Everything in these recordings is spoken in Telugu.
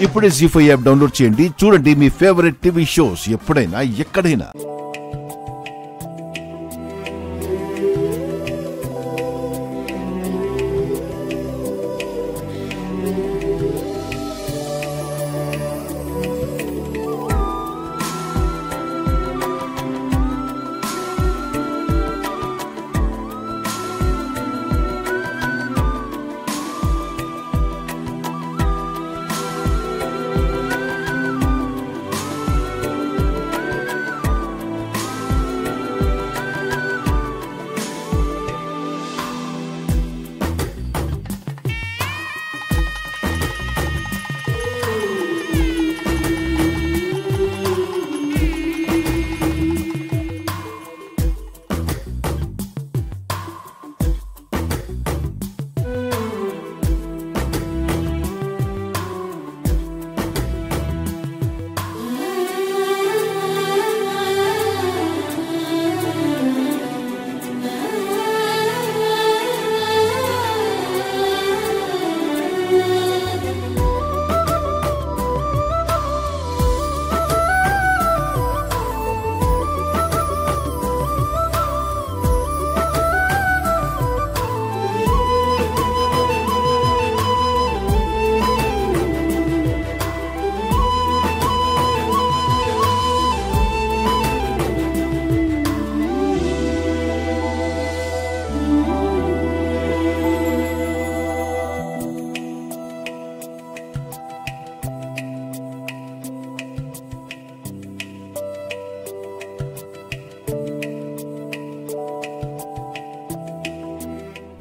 ఇప్పుడే జీ5 యాప్ డౌన్లోడ్ చేయండి. చూడండి మీ ఫేవరెట్ టీవీ షోస్ ఎప్పుడైనా ఎక్కడైనా.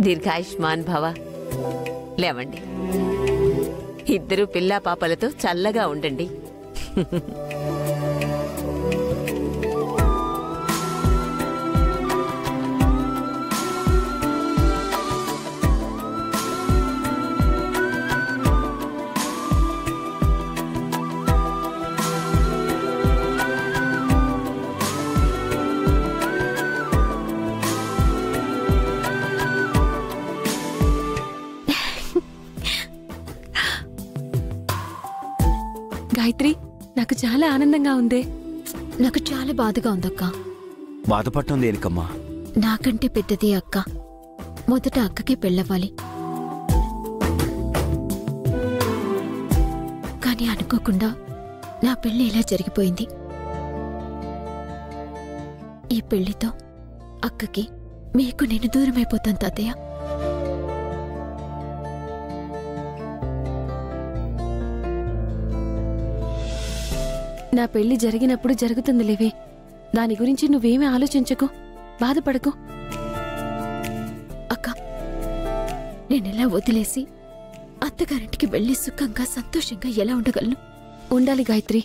దీర్ఘాయుష్మాన్ భవ. లేవండి, ఇద్దరు పిల్లా పాపలతో చల్లగా ఉండండి. గాయత్రి, నాకు చాలా ఆనందంగా ఉంది. నాకు చాలా బాధగా ఉందక్క. బాధపడటం దేనికమ్మా? నాకంటే పెద్దది అక్క. మొదట అక్కకే పెళ్ళవ్వాలి. కానీ అనుకోకుండా నా పెళ్లి ఇలా జరిగిపోయింది. ఈ పెళ్లితో అక్కకి మీకు నేను దూరమైపోతాను తాతయ్య. నా పెళ్లి జరిగినప్పుడు జరుగుతుంది లేవే, దాని గురించి నువ్వేమీ ఆలోచించకు, బాధపడకు. అక్క, నేనెలా వదిలేసి అత్తగారింటికి వెళ్లి సుఖంగా సంతోషంగా ఎలా ఉండగలను? ఉండాలి గాయత్రి.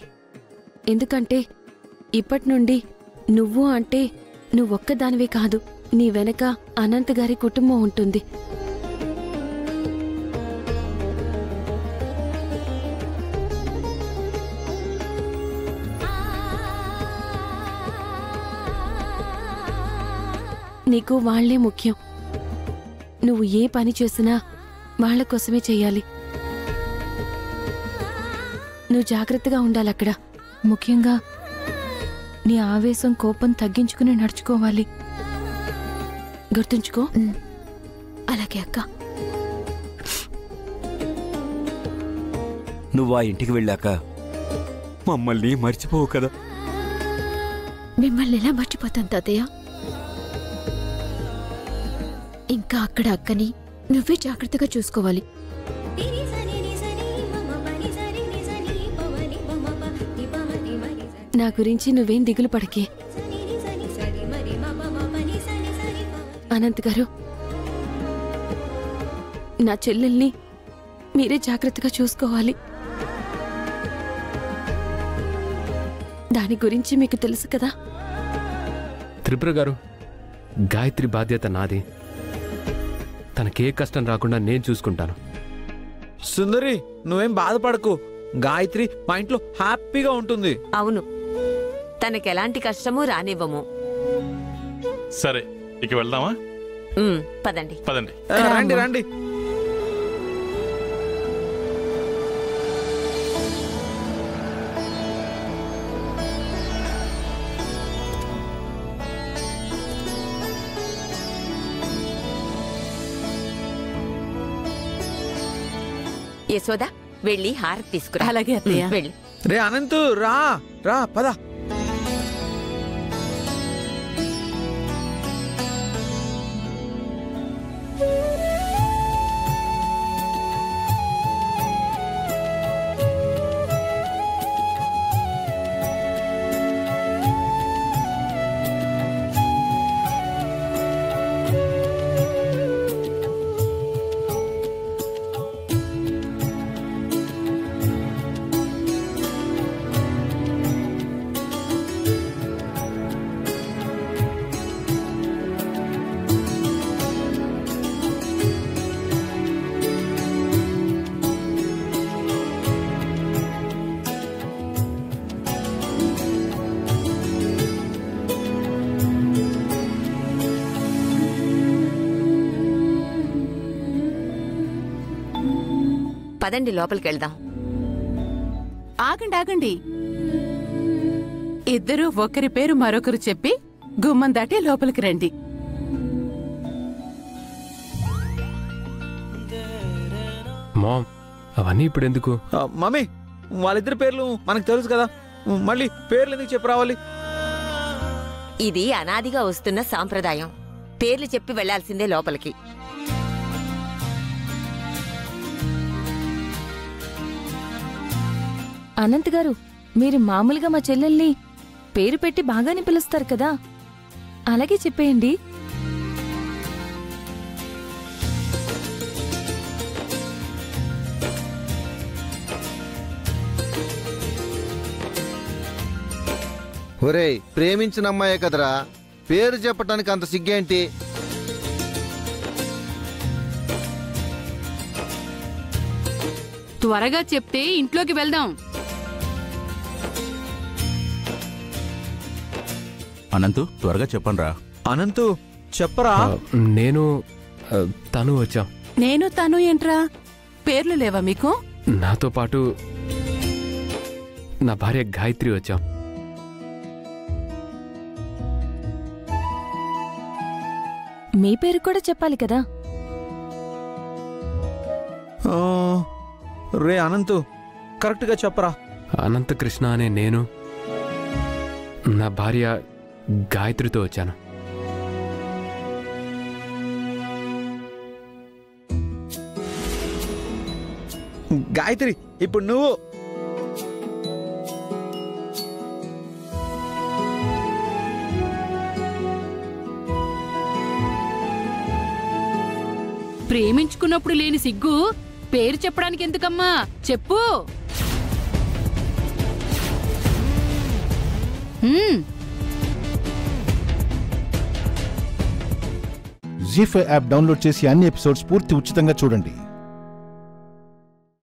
ఎందుకంటే ఇప్పటి నుండి నువ్వు అంటే నువ్వొక్కదానివే కాదు, నీ వెనక అనంత్ గారి కుటుంబం ఉంటుంది. నీకు వాళ్లే ముఖ్యం. నువ్వు ఏ పని చేసినా వాళ్ల కోసమే చెయ్యాలి. నువ్వు జాగ్రత్తగా ఉండాలక్కడ. ముఖ్యంగా నీ ఆవేశం, కోపం తగ్గించుకుని నడుచుకోవాలి. గుర్తుంచుకో. అలాగే అక్క. నువ్వు ఆ ఇంటికి వెళ్ళాక మమ్మల్ని మర్చిపోవు కదా? మిమ్మల్ని ఎలా మర్చిపోతాను తాతయ్య? ఇంకా అక్కడ అక్కని నువ్వే జాగ్రత్తగా చూసుకోవాలి. నా గురించి నువ్వేం దిగులు పడకే. అనంత్ గారు, నా చెల్లెల్ని మీరే జాగ్రత్తగా చూసుకోవాలి. దాని గురించి మీకు తెలుసు కదా. త్రిపుర గారు, గాయత్రి బాధ్యత నాది. తనకే కష్టం రాకుండా నేను చూసుకుంటాను. సుందరి, నువ్వేం బాధపడకు. గాయత్రి మా ఇంట్లో హ్యాపీగా ఉంటుంది. అవును, తనకెలాంటి కష్టమూ రానివ్వము. సరే, ఇక వెళ్దామా? పదండి పదండి. రండి రండి. యశోద వెళ్ళి హారతి తీసుకురా. అలాగే అత్తయ్య. వెళ్ళి. రే అనంతు రా రా పద. పదండి లోపలికి వెళ్దాం. ఆగండి ఆగండి. ఇద్దరూ ఒకరి పేరు మరొకరు చెప్పి గుమ్మం దాటి లోపలికి రండి. మామ్, అవన్నీ ఇప్పుడు ఎందుకు? మమ్మీ వాళ్ళిద్దరి పేర్లు మనకు తెలుసు కదా, మళ్ళీ పేర్లు ఎందుకు చెప్పి రావాలి? ఇది అనాదిగా వస్తున్న సాంప్రదాయం. పేర్లు చెప్పి వెళ్లాల్సిందే లోపలికి. అనంత్ గారు, మీరు మామూలుగా మా చెల్లెల్ని పేరు పెట్టి బాగానే పిలుస్తారు కదా, అలాగే చెప్పేయండి. ఒరేయ్, ప్రేమించిన అమ్మాయే కదరా, పేరు చెప్పటానికి అంత సిగ్గేంటి? త్వరగా చెప్తే ఇంట్లోకి వెళ్దాం. అనంతు త్వరగా చెప్పండ్రా. అనంతు చెప్పరా. నేను తను వచ్చాం. నేను తను ఏంట్రా? పేర్లు లేవా మీకు? నాతో పాటు నా భార్య గాయత్రి వచ్చాం. మీ పేరు కూడా చెప్పాలి కదా. రే అనంతు, కరెక్ట్గా చెప్పరా. అనంతకృష్ణ అనే నేను నా భార్య గాయత్రితో వచ్చాను. గాయత్రి, ఇప్పుడు నువ్వు. ప్రేమించుకున్నప్పుడు లేని సిగ్గు పేరు చెప్పడానికి ఎందుకమ్మా? చెప్పు. జీ5 యాప్ డౌన్లోడ్ చేసి అన్ని ఎపిసోడ్స్ పూర్తి ఉచితంగా చూడండి.